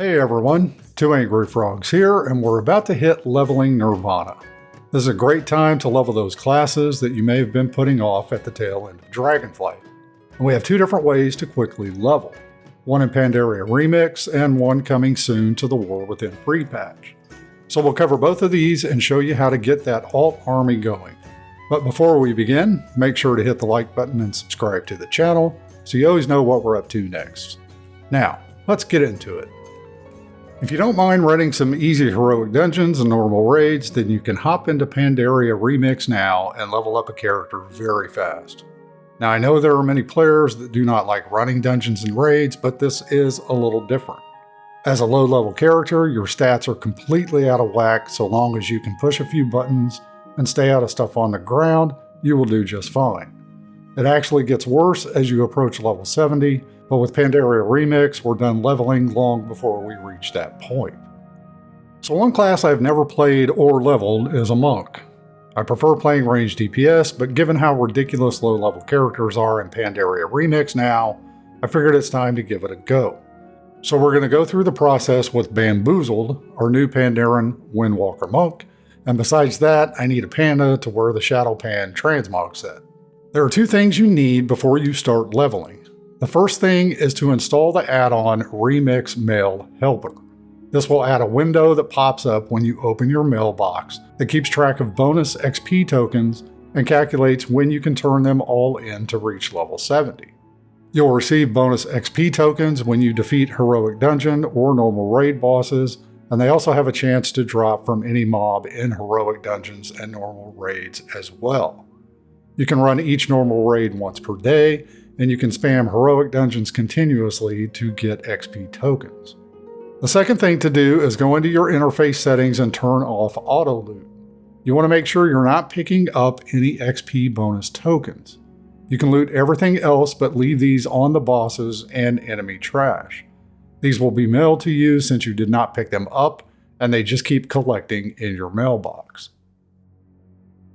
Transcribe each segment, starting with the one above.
Hey everyone, Two Angry Frogs here, and we're about to hit leveling Nirvana. This is a great time to level those classes that you may have been putting off at the tail end of Dragonflight. And we have two different ways to quickly level. One in Pandaria Remix, and one coming soon to the War Within pre-patch. So we'll cover both of these and show you how to get that alt army going. But before we begin, make sure to hit the like button and subscribe to the channel so you always know what we're up to next. Now, let's get into it. If you don't mind running some easy heroic dungeons and normal raids, then you can hop into Pandaria Remix now and level up a character very fast. Now I know there are many players that do not like running dungeons and raids, but this is a little different. As a low level character, your stats are completely out of whack. So long as you can push a few buttons and stay out of stuff on the ground, you will do just fine. It actually gets worse as you approach level 70, but with Pandaria Remix, we're done leveling long before we reach that point. So one class I've never played or leveled is a monk. I prefer playing ranged DPS, but given how ridiculous low level characters are in Pandaria Remix now, I figured it's time to give it a go. So we're going to go through the process with Bamboozled, our new Pandaren Windwalker monk, and besides that, I need a panda to wear the Shadow Pan transmog set. There are two things you need before you start leveling. The first thing is to install the add-on Remix Mail Helper. This will add a window that pops up when you open your mailbox that keeps track of bonus XP tokens and calculates when you can turn them all in to reach level 70. You'll receive bonus XP tokens when you defeat heroic dungeon or normal raid bosses, and they also have a chance to drop from any mob in heroic dungeons and normal raids as well. You can run each normal raid once per day, and you can spam heroic dungeons continuously to get XP tokens. The second thing to do is go into your interface settings and turn off auto loot. You want to make sure you're not picking up any XP bonus tokens. You can loot everything else but leave these on the bosses and enemy trash. These will be mailed to you since you did not pick them up, and they just keep collecting in your mailbox.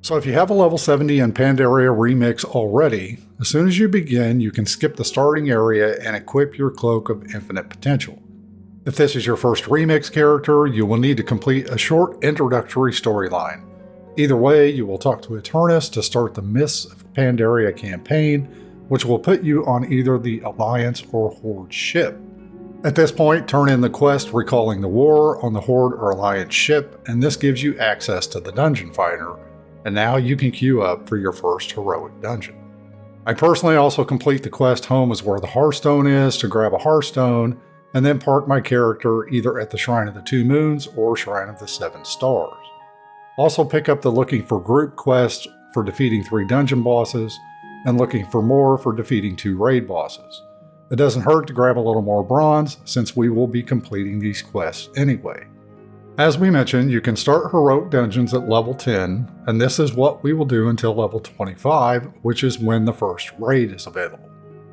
So if you have a level 70 in Pandaria Remix already, as soon as you begin, you can skip the starting area and equip your Cloak of Infinite Potential. If this is your first Remix character, you will need to complete a short introductory storyline. Either way, you will talk to Eternus to start the Mists of Pandaria campaign, which will put you on either the Alliance or Horde ship. At this point, turn in the quest Recalling the War on the Horde or Alliance ship, and this gives you access to the Dungeon Finder. And now you can queue up for your first heroic dungeon. I personally also complete the quest Home is Where the Hearthstone is to grab a Hearthstone, and then park my character either at the Shrine of the Two Moons or Shrine of the Seven Stars. Also pick up the Looking for Group quest for defeating 3 dungeon bosses, and Looking for More for defeating 2 raid bosses. It doesn't hurt to grab a little more bronze since we will be completing these quests anyway. As we mentioned, you can start heroic dungeons at level 10, and this is what we will do until level 25, which is when the first raid is available.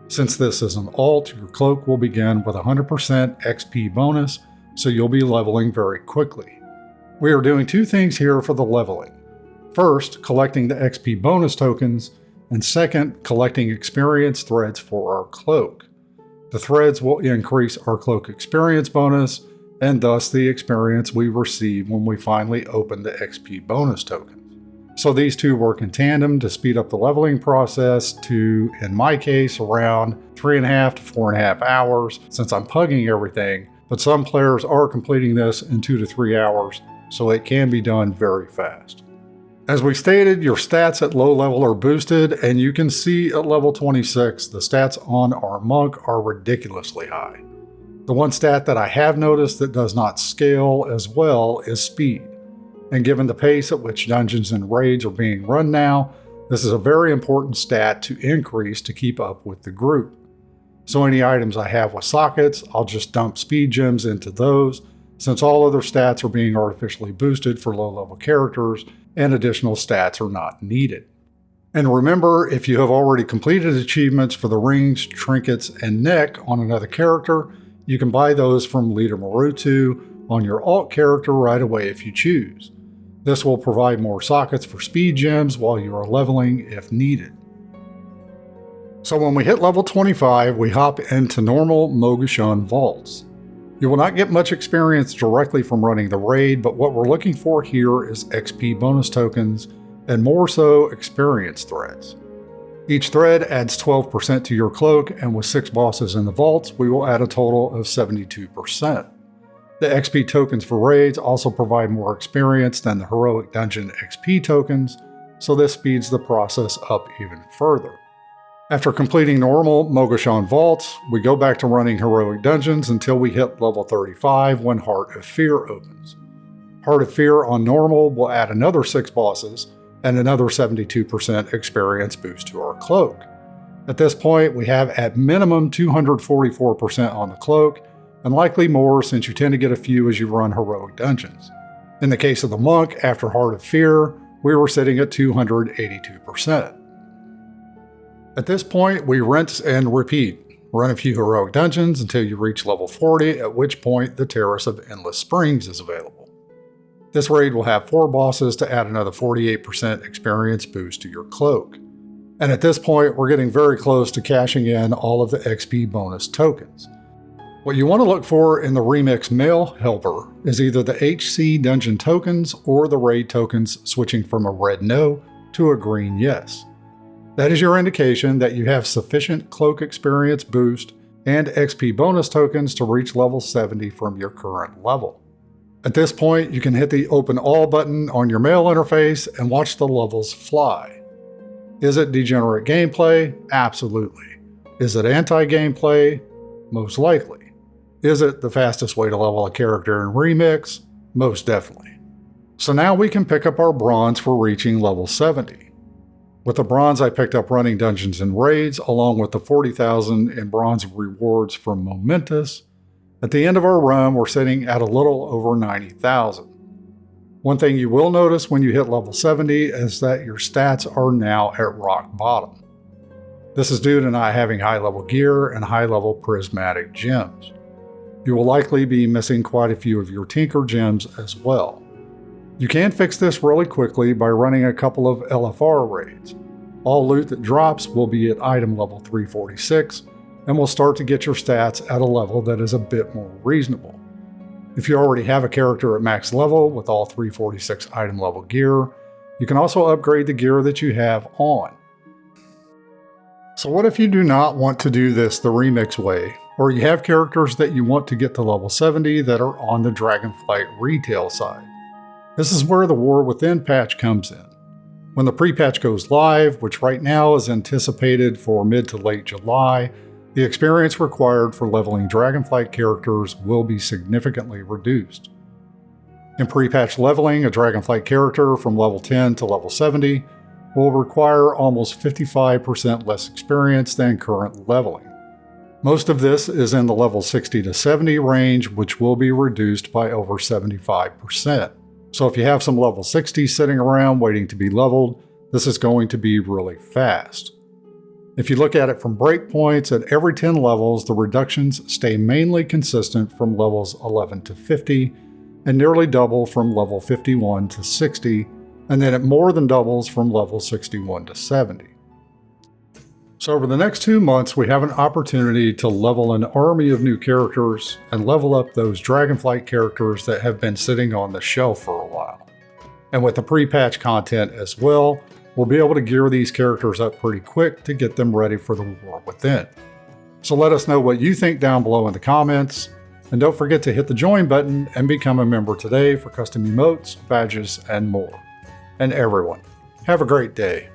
Since this is an alt, your cloak will begin with 100% XP bonus, so you'll be leveling very quickly. We are doing two things here for the leveling. First, collecting the XP bonus tokens, and second, collecting experience threads for our cloak. The threads will increase our cloak experience bonus, and thus the experience we receive when we finally open the XP bonus tokens. So these two work in tandem to speed up the leveling process to, in my case, around 3.5 to 4.5 hours since I'm pugging everything, but some players are completing this in 2 to 3 hours, so it can be done very fast. As we stated, your stats at low level are boosted, and you can see at level 26 the stats on our monk are ridiculously high. The one stat that I have noticed that does not scale as well is speed. And given the pace at which dungeons and raids are being run now, this is a very important stat to increase to keep up with the group. So any items I have with sockets, I'll just dump speed gems into those, since all other stats are being artificially boosted for low level characters and additional stats are not needed. And remember, if you have already completed achievements for the rings, trinkets, and neck on another character, you can buy those from Leader Marutu on your alt character right away if you choose. This will provide more sockets for speed gems while you are leveling if needed. So when we hit level 25, we hop into normal Mogushun vaults. You will not get much experience directly from running the raid, but what we're looking for here is XP bonus tokens, and more so experience threads. Each thread adds 12% to your cloak, and with 6 bosses in the vaults, we will add a total of 72%. The XP tokens for raids also provide more experience than the Heroic Dungeon XP tokens, so this speeds the process up even further. After completing normal Mogashan vaults, we go back to running Heroic Dungeons until we hit level 35 when Heart of Fear opens. Heart of Fear on normal will add another 6 bosses and another 72% experience boost to our cloak. At this point, we have at minimum 244% on the cloak, and likely more since you tend to get a few as you run Heroic Dungeons. In the case of the Monk, after Heart of Fear, we were sitting at 282%. At this point, we rinse and repeat. Run a few Heroic Dungeons until you reach level 40, at which point the Terrace of Endless Springs is available. This raid will have 4 bosses to add another 48% experience boost to your cloak. And at this point, we're getting very close to cashing in all of the XP bonus tokens. What you want to look for in the Remix Mail Helper is either the HC Dungeon tokens or the raid tokens switching from a red no to a green yes. That is your indication that you have sufficient cloak experience boost and XP bonus tokens to reach level 70 from your current level. At this point, you can hit the Open All button on your mail interface and watch the levels fly. Is it degenerate gameplay? Absolutely. Is it anti-gameplay? Most likely. Is it the fastest way to level a character in Remix? Most definitely. So now we can pick up our bronze for reaching level 70. With the bronze I picked up running dungeons and raids, along with the 40,000 in bronze rewards from Momentous. At the end of our run, we're sitting at a little over 90,000. One thing you will notice when you hit level 70 is that your stats are now at rock bottom. This is due to not having high level gear and high level prismatic gems. You will likely be missing quite a few of your Tinker gems as well. You can fix this really quickly by running a couple of LFR raids. All loot that drops will be at item level 346, and will start to get your stats at a level that is a bit more reasonable. If you already have a character at max level with all 346 item level gear, you can also upgrade the gear that you have on. So what if you do not want to do this the Remix way, or you have characters that you want to get to level 70 that are on the Dragonflight retail side? This is where the War Within patch comes in. When the pre-patch goes live, which right now is anticipated for mid to late July, the experience required for leveling Dragonflight characters will be significantly reduced. In pre-patch leveling, a Dragonflight character from level 10 to level 70 will require almost 55% less experience than current leveling. Most of this is in the level 60 to 70 range, which will be reduced by over 75%. So if you have some level 60 sitting around waiting to be leveled, this is going to be really fast. If you look at it from breakpoints, at every 10 levels, the reductions stay mainly consistent from levels 11 to 50, and nearly double from level 51 to 60, and then it more than doubles from level 61 to 70. So over the next 2 months, we have an opportunity to level an army of new characters and level up those Dragonflight characters that have been sitting on the shelf for a while. And with the pre-patch content as well, we'll be able to gear these characters up pretty quick to get them ready for the War Within. So let us know what you think down below in the comments, and don't forget to hit the join button and become a member today for custom emotes, badges, and more. And everyone, have a great day.